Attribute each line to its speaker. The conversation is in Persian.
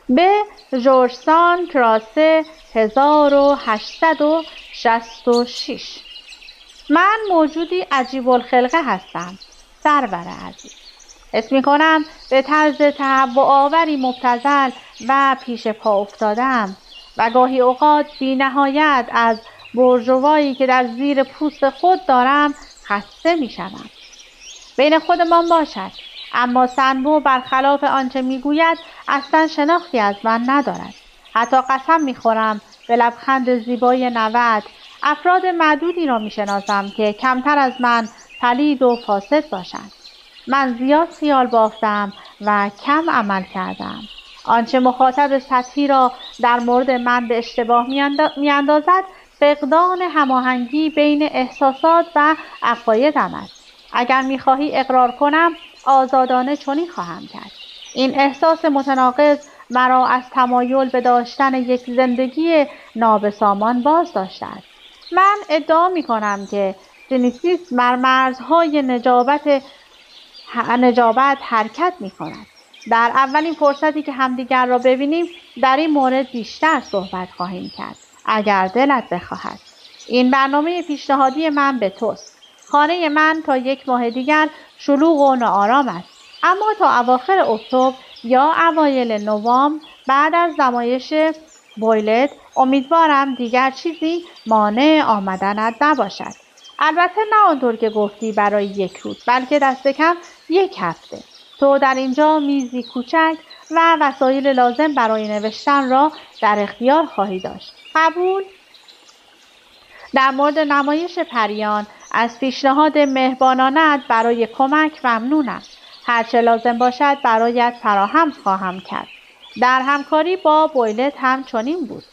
Speaker 1: به ژورژ کراسه 1866. من موجودی عجیب الخلقه هستم، سرور عزیز. حس می‌کنم به طرز تهوع آوری مبتذل و پیش پا افتادم و گاهی اوقات بی نهایت از بورژوایی که در زیر پوست خود دارم خسته می‌شوم. بین خودمان باشد، اما سنبو برخلاف آنچه میگوید اصلا شناختی از من ندارد. حتی قسم میخورم به لبخند زیبای 90 افراد معدودی را میشناسم که کمتر از من پلید و فاسد باشند. من زیاد خیال بافتم و کم عمل کردم. آنچه مخاطب سطحی را در مورد من به اشتباه میاندازد فقدان هماهنگی بین احساسات و عقایدم است. اگر میخواهی اقرار کنم آزادانه چنین خواهم کرد. این احساس متناقض مرا از تمایل به داشتن یک زندگی نابسامان باز داشته است. من ادعا میکنم که سینیسیسم بر مرزهای نجابت حرکت میکند. در اولین فرصتی که همدیگر را ببینیم در این مورد بیشتر صحبت خواهیم کرد اگر دلت بخواهد. این برنامه پیشنهادی من به توست. خانه من تا یک ماه دیگر شلوغ و ناآرام است، اما تا اواخر اکتبر یا اوایل نوامبر بعد از نمایش بویلت امیدوارم دیگر چیزی مانع آمدنت نباشد. البته نه آنطور که گفتی برای یک روز، بلکه دست کم یک هفته. تو در اینجا میزی کوچک و وسایل لازم برای نوشتن را در اختیار خواهی داشت. قبول؟ در مورد نمایش پریان از پیشنهاد مهربانانه‌ات برای کمک ممنونم. هرچه لازم باشد برایت فراهم خواهم کرد. در همکاری با بویلت هم چنین بود.